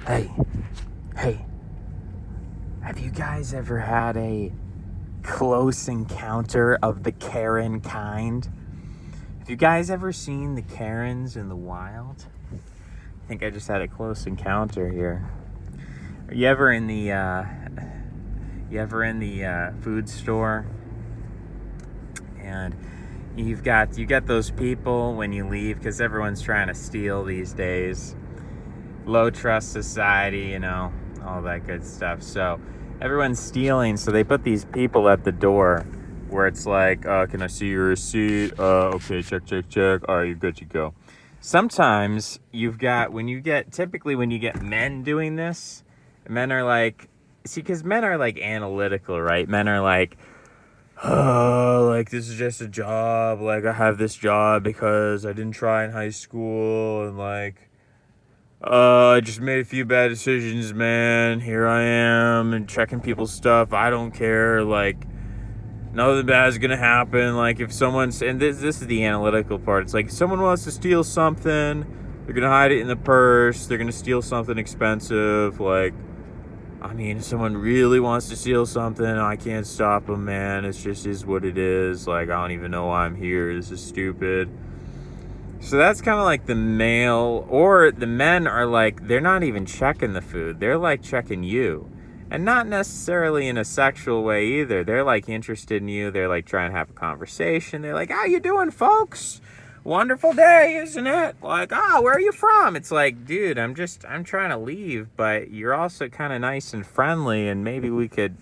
Hey, hey, have you guys ever had a close encounter of the Karen kind? Have you guys ever seen the Karens in the wild? I think I just had a close encounter here. Are you ever in the food store and you got those people when you leave, because everyone's trying to steal these days. Low trust society, all that good stuff. So everyone's stealing, so they put these people at the door where it's like, can I see your receipt? Okay, check. All right, you're good to go. Sometimes typically when you get men doing this, men are like, because men are like analytical, right? Men are like, oh, like this is just a job. Like I have this job because I didn't try in high school, and like, I just made a few bad decisions, man. Here I am and checking people's stuff. I don't care. Like, nothing bad is gonna happen. Like, if someone's, and this is the analytical part. It's like, if someone wants to steal something, they're gonna hide it in the purse. They're gonna steal something expensive. Like, I mean, if someone really wants to steal something, I can't stop them, man. It just is what it is. Like, I don't even know why I'm here. This is stupid. So that's kind of like the male, or the men are like, they're not even checking the food. They're like checking you. And not necessarily in a sexual way either. They're like interested in you. They're like trying to have a conversation. They're like, how you doing, folks? Wonderful day, isn't it? Like, where are you from? It's like, dude, I'm trying to leave, but you're also kind of nice and friendly, and maybe we could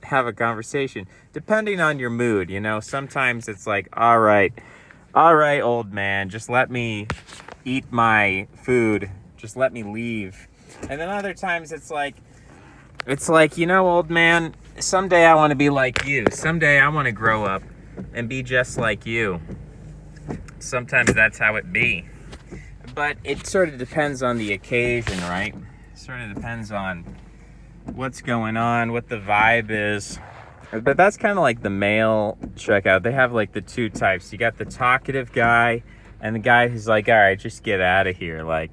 have a conversation. Depending on your mood, sometimes it's like, all right, old man, just let me eat my food. Just let me leave. And then other times it's like, old man, someday I want to be like you. Someday I want to grow up and be just like you. Sometimes that's how it be. But it sort of depends on the occasion, right? It sort of depends on what's going on, what the vibe is. But that's kind of like the male checkout. They have like the two types. You got the talkative guy and the guy who's like, all right, just get out of here. Like,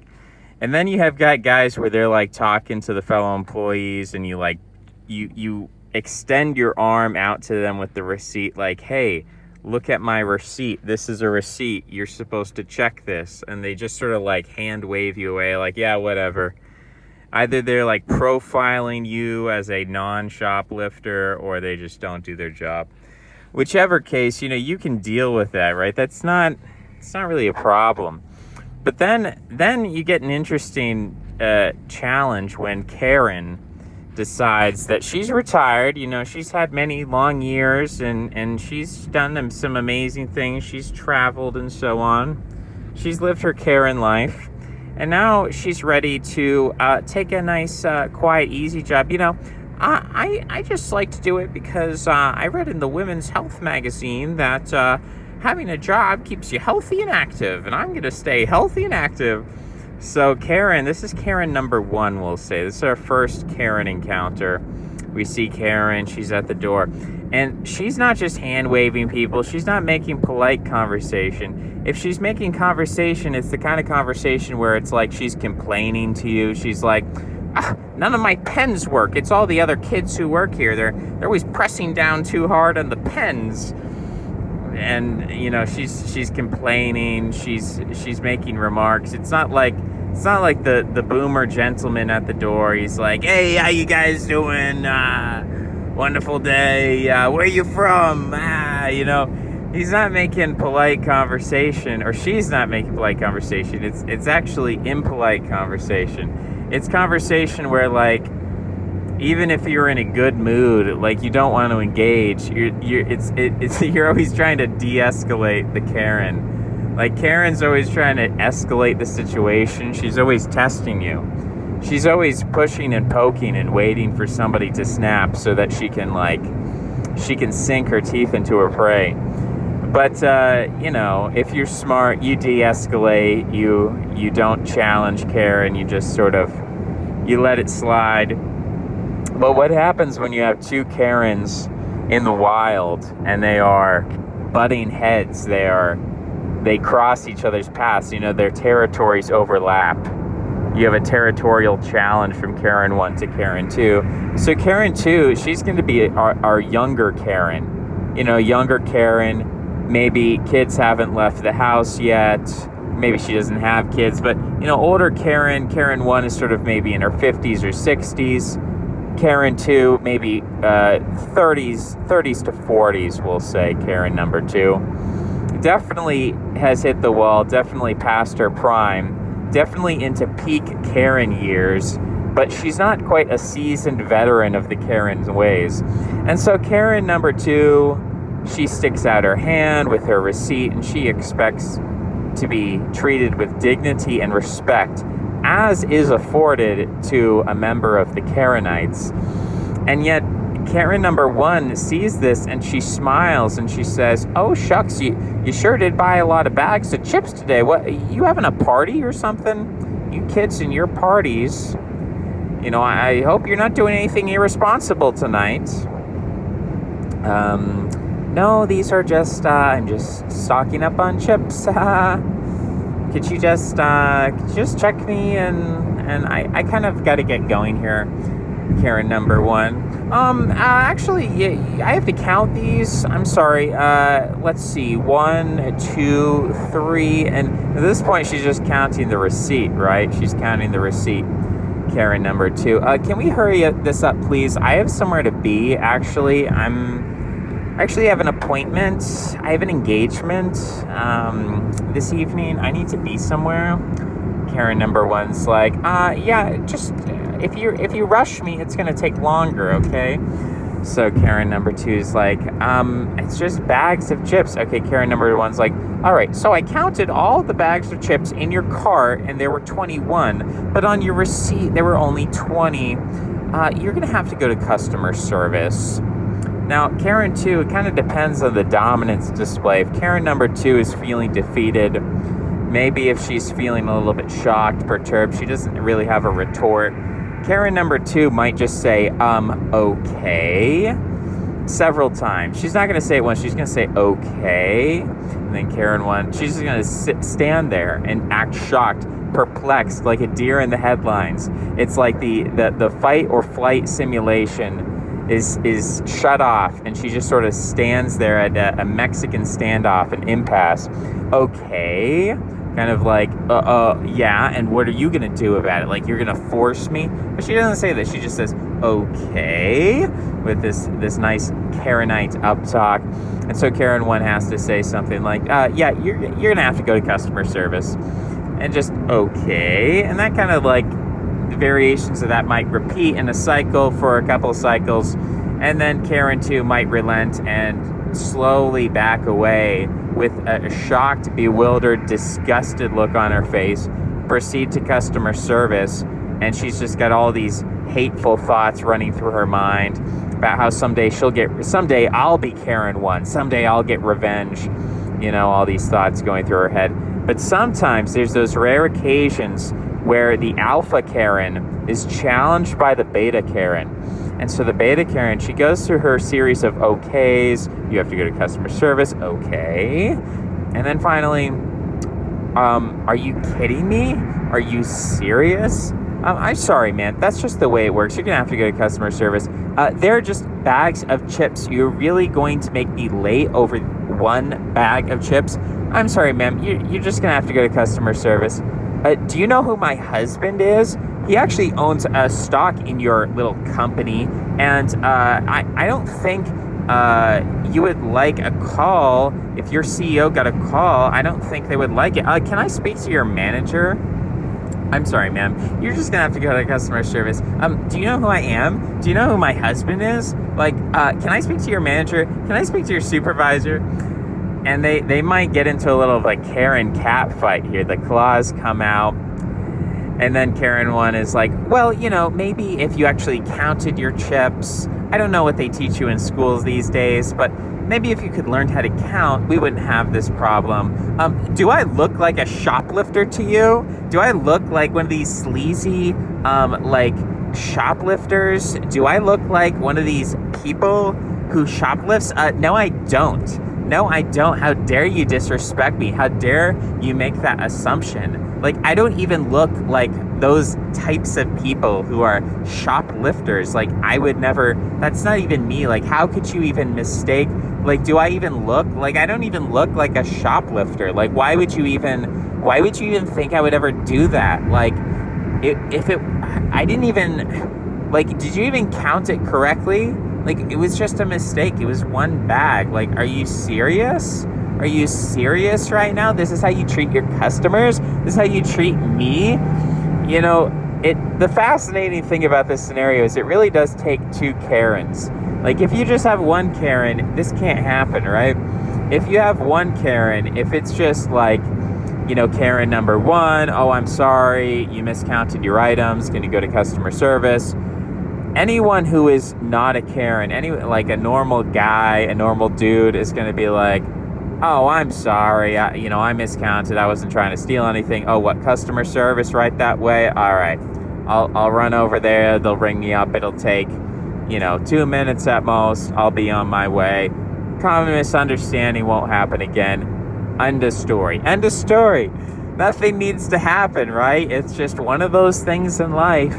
and then you have got guys where they're like talking to the fellow employees, and you like, you extend your arm out to them with the receipt. Like, hey, look at my receipt. This is a receipt. You're supposed to check this. And they just sort of like hand wave you away. Like, yeah, whatever. Either they're like profiling you as a non-shoplifter, or they just don't do their job. Whichever case, you can deal with that, right? It's not really a problem. But then you get an interesting challenge when Karen decides that she's retired. She's had many long years, and she's done some amazing things. She's traveled and so on. She's lived her Karen life. And now she's ready to take a nice, quiet, easy job. I just like to do it because I read in the Women's Health magazine that having a job keeps you healthy and active. And I'm going to stay healthy and active. So Karen, this is Karen number 1, we'll say. This is our first Karen encounter. We see Karen, she's at the door. And she's not just hand-waving people. She's not making polite conversation. If she's making conversation, it's the kind of conversation where it's like she's complaining to you. She's like, none of my pens work. It's all the other kids who work here. They're always pressing down too hard on the pens. And, she's complaining. She's making remarks. It's not like the boomer gentleman at the door. He's like, hey, how you guys doing? Wonderful day. Where you from? He's not making polite conversation, or she's not making polite conversation. It's actually impolite conversation. It's conversation where, like, even if you're in a good mood, like, you don't want to engage. You're always trying to de-escalate the Karen. Like, Karen's always trying to escalate the situation. She's always testing you. She's always pushing and poking and waiting for somebody to snap so that she can sink her teeth into her prey. But, if you're smart, you de-escalate, you don't challenge Karen, you just sort of, you let it slide. But what happens when you have two Karens in the wild and they are butting heads, they cross each other's paths, their territories overlap. you have a territorial challenge from Karen 1 to Karen 2. So Karen 2, she's going to be our younger Karen. Younger Karen, maybe kids haven't left the house yet. Maybe she doesn't have kids, but, older Karen 1 is sort of maybe in her 50s or 60s. Karen 2, maybe 30s to 40s, we'll say, Karen number 2. Definitely has hit the wall, definitely past her prime, definitely into peak Karen years, but she's not quite a seasoned veteran of the Karen's ways. And so Karen number 2, she sticks out her hand with her receipt, and she expects to be treated with dignity and respect, as is afforded to a member of the Karenites. And yet, Karen number 1 sees this and she smiles and she says, "Oh shucks, you sure did buy a lot of bags of chips today. What, you having a party or something? You kids and your parties. I hope you're not doing anything irresponsible tonight." No, these are just, I'm just stocking up on chips. Could you just check me? And I kind of got to get going here, Karen number 1. Actually, yeah, I have to count these. I'm sorry. Let's see. 1, 2, 3. And at this point, she's just counting the receipt, right? She's counting the receipt. Karen number 2. Can we hurry this up, please? I have somewhere to be, actually. I actually have an appointment. I have an engagement this evening. I need to be somewhere. Karen number 1's like, yeah, just if you rush me, it's gonna take longer, okay? So Karen number 2's like, it's just bags of chips. Okay, Karen number 1's like, all right, so I counted all the bags of chips in your cart and there were 21, but on your receipt there were only 20. You're gonna have to go to customer service. Now, Karen 2, it kind of depends on the dominance display. If Karen number 2 is feeling defeated, maybe if she's feeling a little bit shocked, perturbed, she doesn't really have a retort. Karen number 2 might just say, okay, several times. She's not going to say it once, she's going to say, okay. And then Karen 1, she's just going to stand there and act shocked, perplexed, like a deer in the headlines. It's like the fight or flight simulation is shut off, and she just sort of stands there at a Mexican standoff, an impasse. Okay, kind of like, yeah, and what are you gonna do about it? Like, you're gonna force me? But she doesn't say that. She just says, okay, with this nice Karenite uptalk. And so Karen 1 has to say something like, yeah, you're gonna have to go to customer service, and just okay, and that kind of like, variations of that might repeat in a cycle for a couple of cycles, and then Karen 2 might relent and slowly back away with a shocked, bewildered, disgusted look on her face, proceed to customer service, and she's just got all these hateful thoughts running through her mind about how someday I'll be Karen 1, someday I'll get revenge, all these thoughts going through her head. But sometimes there's those rare occasions where the alpha Karen is challenged by the beta Karen. And so the beta Karen, she goes through her series of okays. You have to go to customer service, okay. And then finally, are you kidding me? Are you serious? I'm sorry, man. That's just the way it works. You're going to have to go to customer service. They're just bags of chips. You're really going to make me late over one bag of chips? I'm sorry, ma'am. You're just going to have to go to customer service. Do you know who my husband is? He actually owns a stock in your little company, and I don't think you would like a call. If your CEO got a call, I don't think they would like it. Can I speak to your manager? I'm sorry, ma'am. You're just gonna have to go to customer service. Do you know who I am? Do you know who my husband is? Like, can I speak to your manager? Can I speak to your supervisor? And they might get into a little like Karen cat fight here. The claws come out. And then Karen 1 is like, well, maybe if you actually counted your chips, I don't know what they teach you in schools these days, but maybe if you could learn how to count, we wouldn't have this problem. Do I look like a shoplifter to you? Do I look like one of these sleazy, like shoplifters? Do I look like one of these people who shoplifts? No, I don't. No, I don't. How dare you disrespect me? How dare you make that assumption? Like, I don't even look like those types of people who are shoplifters. Like, I would never, that's not even me. Like, how could you even mistake? Like, do I even look like, I don't even look like a shoplifter. Like, why would you even think I would ever do that? Like, I didn't even, like, did you even count it correctly? Like, it was just a mistake. It was one bag. Like, are you serious? Are you serious right now? This is how you treat your customers? This is how you treat me? You know, the fascinating thing about this scenario is it really does take two Karens. Like, if you just have one Karen, this can't happen, right? If you have one Karen, if it's just like, you know, Karen number one, oh, I'm sorry, you miscounted your items, can you go to customer service? Anyone who is not a Karen, like a normal guy, a normal dude is going to be like, oh, I'm sorry, I miscounted, I wasn't trying to steal anything. Oh, what, customer service right that way? All right, I'll run over there, they'll ring me up, it'll take, 2 minutes at most, I'll be on my way. Common misunderstanding won't happen again. End of story. End of story. Nothing needs to happen, right? It's just one of those things in life.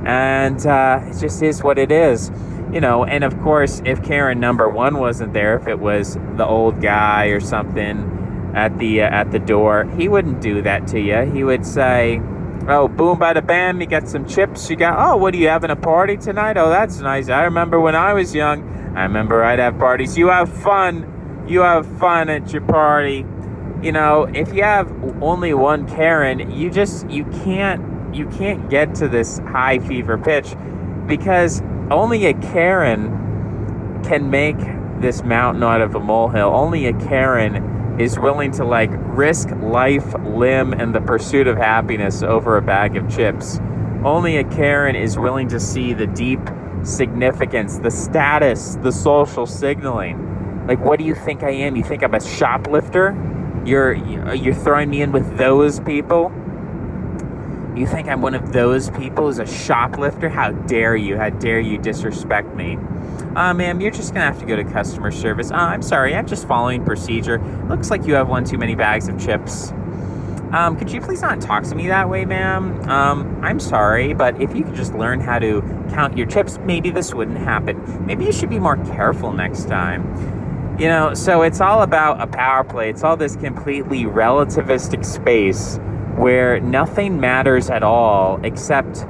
And it just is what it is. And of course, if Karen number one wasn't there, if it was the old guy or something at the door, he wouldn't do that to you. He would say, oh, boom, bada bam, you got some chips. What are you having a party tonight? Oh, that's nice. I remember when I was young, I remember I'd have parties. You have fun. You have fun at your party. If you have only one Karen, you can't get to this high fever pitch, because only a Karen can make this mountain out of a molehill. Only a Karen is willing to risk life, limb, and the pursuit of happiness over a bag of chips. Only a Karen is willing to see the deep significance, the status, the social signaling. Like, what do you think I am? You think I'm a shoplifter? You're throwing me in with those people? You think I'm one of those people who's a shoplifter? How dare you? How dare you disrespect me? Ma'am, you're just going to have to go to customer service. I'm sorry, I'm just following procedure. Looks like you have one too many bags of chips. Could you please not talk to me that way, ma'am? I'm sorry, but if you could just learn how to count your chips, maybe this wouldn't happen. Maybe you should be more careful next time. So it's all about a power play. It's all this completely relativistic space where nothing matters at all except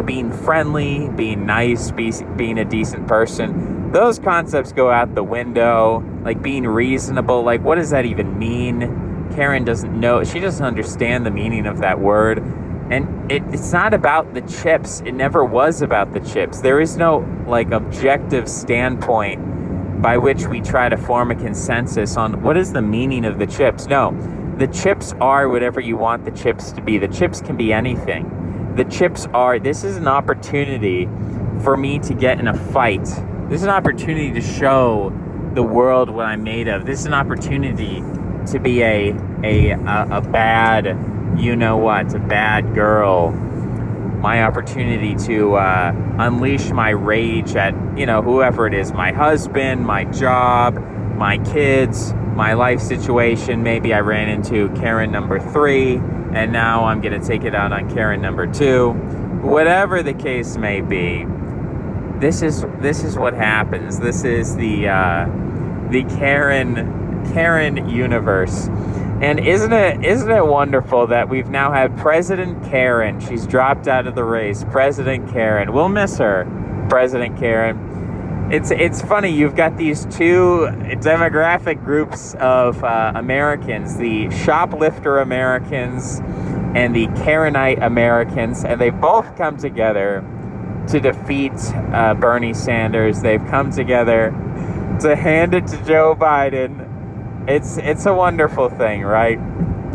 being friendly, being nice, being a decent person. Those concepts go out the window. Like, being reasonable, what does that even mean? Karen doesn't know. She doesn't understand the meaning of that word. And it's not about the chips. It never was about the chips. There is no objective standpoint by which we try to form a consensus on what is the meaning of the chips. No, the chips are whatever you want the chips to be. The chips can be anything. The chips are, this is an opportunity for me to get in a fight. This is an opportunity to show the world what I'm made of. This is an opportunity to be a bad, a bad girl. My opportunity to unleash my rage at, whoever it is, my husband, my job, my kids, my life situation. Maybe I ran into Karen number 3, and now I'm going to take it out on Karen number 2. Whatever the case may be, this is what happens. This is the Karen universe. And isn't it wonderful that we've now had President Karen? She's dropped out of the race. President Karen. We'll miss her, President Karen. It's funny. You've got these two demographic groups of Americans, the shoplifter Americans and the Karenite Americans, and they both come together to defeat Bernie Sanders. They've come together to hand it to Joe Biden. It's a wonderful thing, right?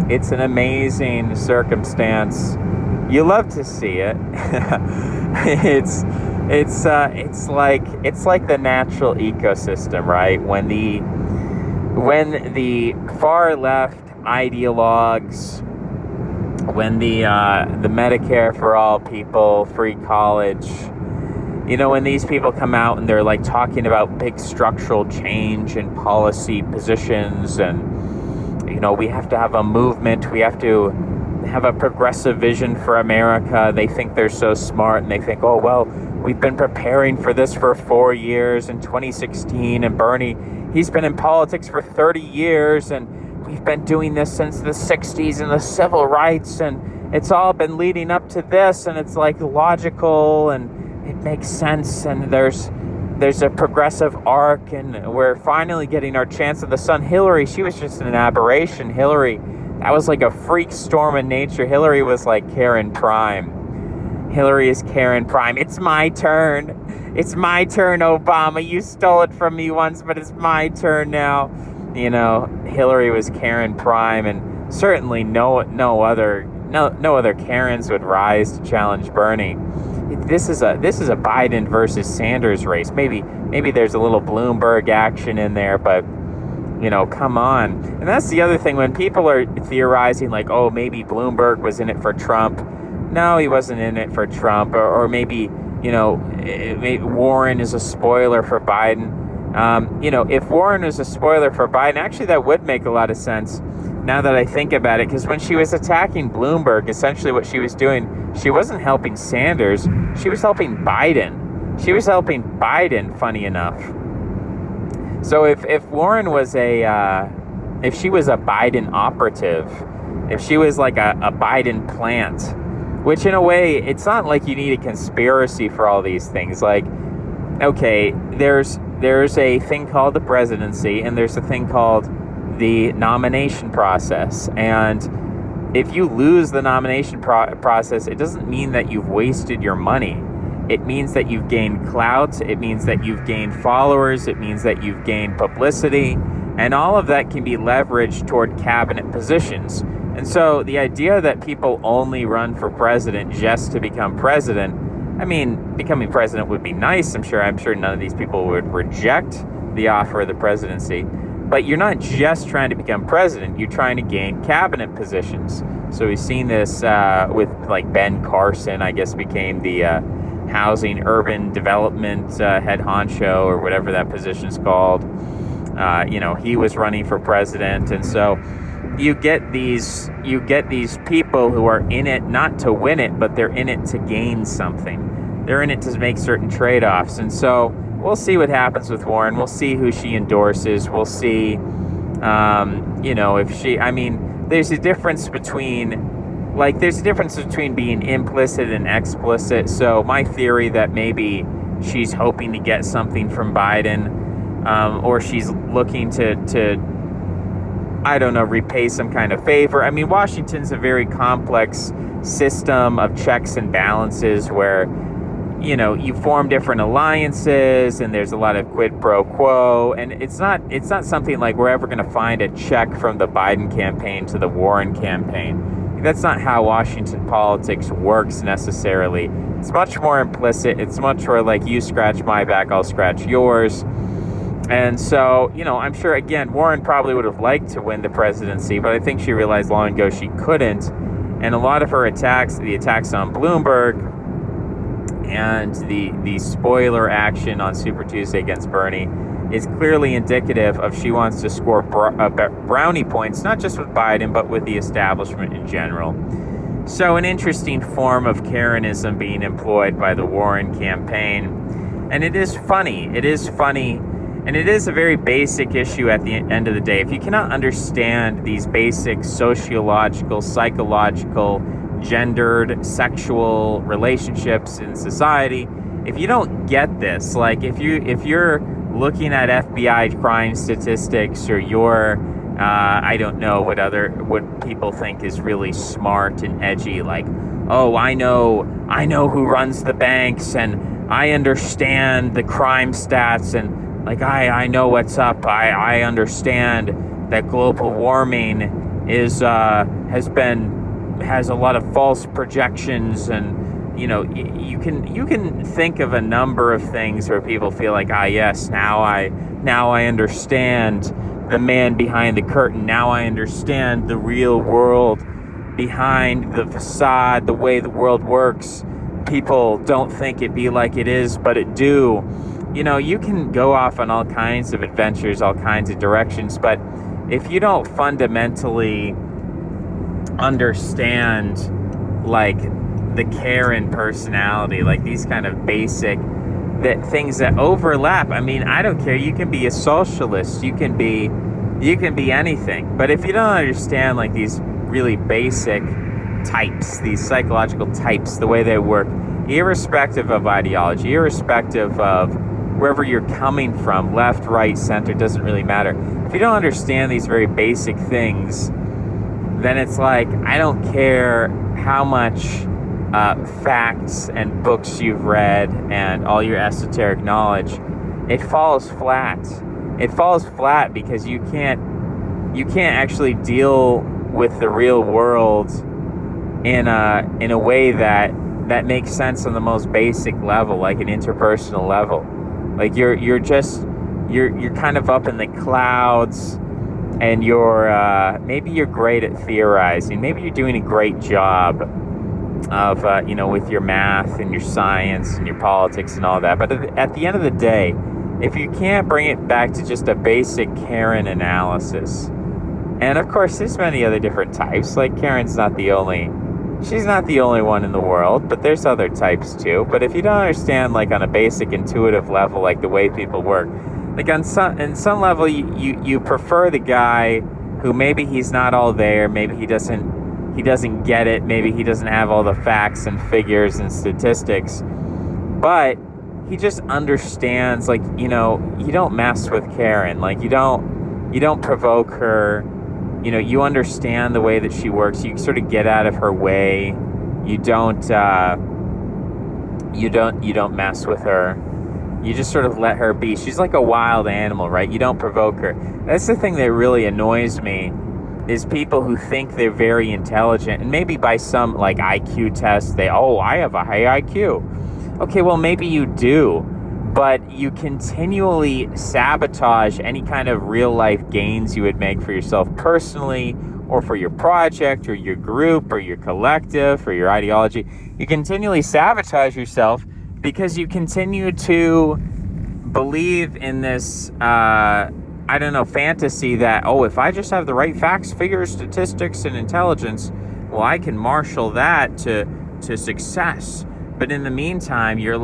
It's an amazing circumstance. You love to see it. It's like the natural ecosystem, right? When the far left ideologues, when the Medicare for all people, free college, You know, when these people come out and they're like talking about big structural change in policy positions, and, you know, we have to have a movement, we have to have a progressive vision for America. They think they're so smart, and they think, oh, well, we've been preparing for this for 4 years in 2016, and Bernie, he's been in politics for 30 years, and we've been doing this since the 60s and the civil rights, and it's all been leading up to this, and it's like logical, and it makes sense, and there's a progressive arc, and we're finally getting our chance of the sun. Hillary, she was just an aberration. Hillary, that was like a freak storm in nature. Hillary was like Karen Prime. Hillary is Karen Prime. It's my turn. It's my turn, Obama. You stole it from me once, but it's my turn now. You know, Hillary was Karen Prime, and certainly no other Karens would rise to challenge Bernie. This is a Biden versus Sanders race. Maybe there's a little Bloomberg action in there, but, you know, come on. And that's the other thing, when people are theorizing like, oh, maybe Bloomberg was in it for Trump. No, he wasn't in it for Trump. Or maybe, you know, maybe Warren is a spoiler for Biden. You know, if Warren is a spoiler for Biden, actually that would make a lot of sense now that I think about it, because when she was attacking Bloomberg, essentially what she was doing, she wasn't helping Sanders, she was helping Biden. She was helping Biden, funny enough. So if Warren was if she was a Biden operative, if she was like a Biden plant, which in a way, it's not like you need a conspiracy for all these things. Like, okay, there's a thing called the presidency, and there's a thing called the nomination process. And if you lose the nomination process, it doesn't mean that you've wasted your money. It means that you've gained clout. It means that you've gained followers. It means that you've gained publicity. And all of that can be leveraged toward cabinet positions. And so the idea that people only run for president just to become president, I mean, becoming president would be nice. I'm sure none of these people would reject the offer of the presidency. But you're not just trying to become president, you're trying to gain cabinet positions. So we've seen this with like Ben Carson, I guess became the housing urban development head honcho, or whatever that position's called. You know, he was running for president. And so you get these people who are in it not to win it, but they're in it to gain something. They're in it to make certain trade-offs. And so we'll see what happens with Warren. We'll see who she endorses. We'll see, you know, if she, I mean, there's a difference between being implicit and explicit. So my theory that maybe she's hoping to get something from Biden, or she's looking to, I don't know, repay some kind of favor. I mean, Washington's a very complex system of checks and balances where, you know, you form different alliances, and there's a lot of quid pro quo, and it's not something like we're ever going to find a check from the Biden campaign to the Warren campaign. That's not how Washington politics works necessarily. It's much more implicit. It's much more like, you scratch my back, I'll scratch yours. And so, you know, I'm sure, again, Warren probably would have liked to win the presidency, but I think she realized long ago she couldn't. And a lot of her attacks, the attacks on Bloomberg, and the spoiler action on Super Tuesday against Bernie is clearly indicative of she wants to score brownie points, not just with Biden, but with the establishment in general. So an interesting form of karenism being employed by the Warren campaign. And it is funny. And it is a very basic issue at the end of the day. If you cannot understand these basic sociological, psychological, gendered, sexual relationships in society, if you don't get this, like if you're looking at FBI crime statistics, or you're I don't know what people think is really smart and edgy, like, oh, I know who runs the banks, and I understand the crime stats, and like I know what's up. I understand that global warming has a lot of false projections, and you know, you can think of a number of things where people feel like, yes, now I understand the man behind the curtain. Now I understand the real world behind the facade, the way the world works. people don't think it be like it is, but it do. You can go off on all kinds of adventures, all kinds of directions, but if you don't fundamentally understand, like, the Karen personality, like these kind of basic things that overlap. I mean, I don't care. You can be a socialist. You can be anything. But if you don't understand, like, these really basic types, these psychological types, the way they work, irrespective of ideology, irrespective of wherever you're coming from, left, right, center, doesn't really matter. If you don't understand these very basic things, then it's like, I don't care how much facts and books you've read and all your esoteric knowledge, it falls flat. It falls flat because you can't actually deal with the real world in a way that makes sense on the most basic level, like an interpersonal level. Like you're kind of up in the clouds, and maybe you're great at theorizing. Maybe you're doing a great job of with your math and your science and your politics and all that. But at the end of the day, if you can't bring it back to just a basic Karen analysis, and of course there's many other different types. Like she's not the only one in the world, but there's other types too. But if you don't understand, like, on a basic intuitive level, like the way people work, like in some level you prefer the guy who maybe he's not all there, maybe he doesn't get it, maybe he doesn't have all the facts and figures and statistics, but he just understands, like, you don't mess with Karen, like you don't provoke her, you understand the way that she works, you sort of get out of her way, you don't mess with her. You just sort of let her be. She's like a wild animal, right? You don't provoke her. That's the thing that really annoys me, is people who think they're very intelligent, and maybe by some, like, IQ test, I have a high IQ. Okay, well, maybe you do, but you continually sabotage any kind of real-life gains you would make for yourself personally, or for your project, or your group, or your collective, or your ideology. You continually sabotage yourself because you continue to believe in this, fantasy that, if I just have the right facts, figures, statistics, and intelligence, well, I can marshal that to success. But in the meantime, you're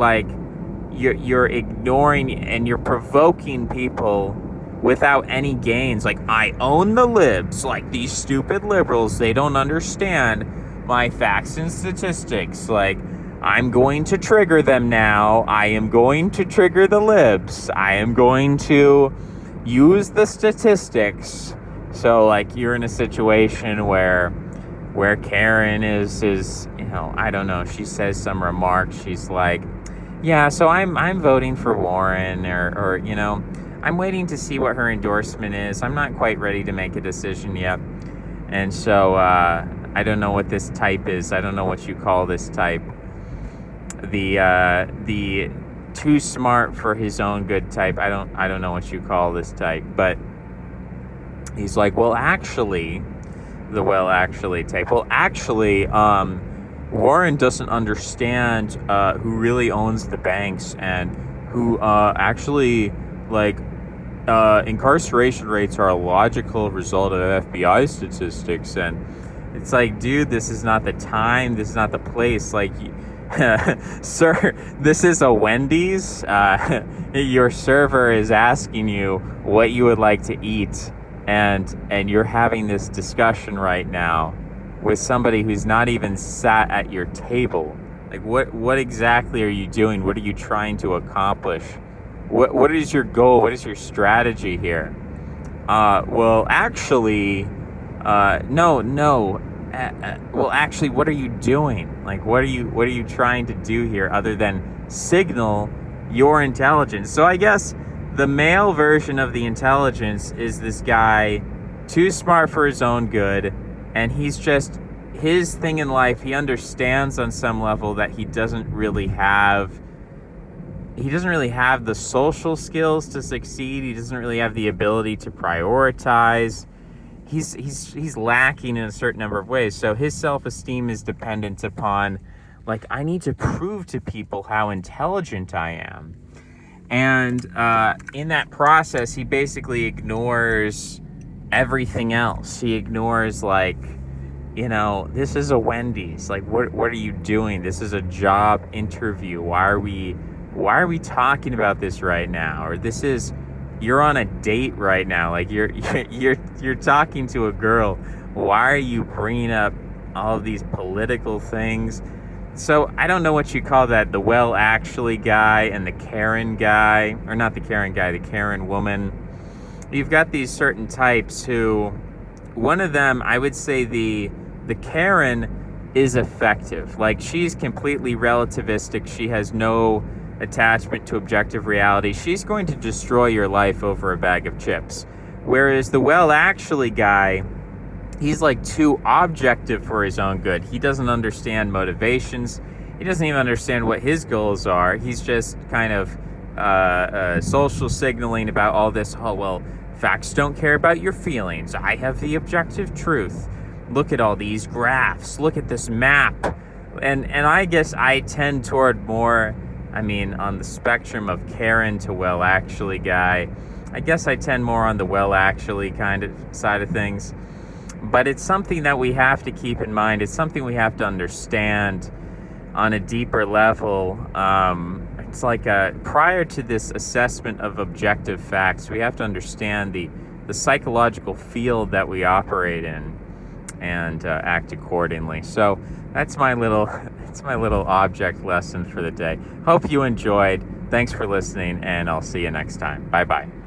ignoring and you're provoking people without any gains. Like, I own the libs, like these stupid liberals, they don't understand my facts and statistics. Like, I'm going to trigger them now. I am going to trigger the libs. I am going to use the statistics. So, like, you're in a situation where Karen is I don't know, she says some remark. She's like, yeah, so I'm voting for Warren, or I'm waiting to see what her endorsement is. I'm not quite ready to make a decision yet. And so I don't know what this type is. I don't know what you call this type. The too smart for his own good type. I don't know what you call this type, but he's like, the well actually type. Well, actually, Warren doesn't understand who really owns the banks, and who actually, like, incarceration rates are a logical result of FBI statistics. And it's like, dude, this is not the time, this is not the place. Like, sir, this is a Wendy's. Your server is asking you what you would like to eat, and you're having this discussion right now with somebody who's not even sat at your table. Like, what exactly are you doing? What are you trying to accomplish? What is your goal? What is your strategy here? Well, actually, well, actually, what are you doing? Like, what are you trying to do here other than signal your intelligence? So I guess the male version of the intelligence is this guy, too smart for his own good, and he's just, his thing in life, he understands on some level that he doesn't really have the social skills to succeed. He doesn't really have the ability to prioritize. He's lacking in a certain number of ways. So his self-esteem is dependent upon Like, I need to prove to people how intelligent I am. And in that process, he basically ignores everything else. He ignores, like, this is a Wendy's. Like, what are you doing? This is a job interview. Why are we talking about this right now? Or you're on a date right now. Like, you're talking to a girl. Why are you bringing up all of these political things? So I don't know what you call that, the well actually guy and the Karen guy, or not the Karen guy, the Karen woman. You've got these certain types who, one of them, I would say the Karen is effective. Like, she's completely relativistic. She has no attachment to objective reality. She's going to destroy your life over a bag of chips. Whereas the well actually guy, he's like too objective for his own good. He doesn't understand motivations. He doesn't even understand what his goals are. He's just kind of social signaling about all this. Oh, well, facts don't care about your feelings. I have the objective truth. Look at all these graphs. Look at this map. And I guess I tend toward more, on the spectrum of Karen to well actually guy. I guess I tend more on the well actually kind of side of things. But it's something that we have to keep in mind. It's something we have to understand on a deeper level. It's like prior to this assessment of objective facts, we have to understand the psychological field that we operate in and act accordingly. So that's my little object lesson for the day. Hope you enjoyed. Thanks for listening, and I'll see you next time. Bye-bye.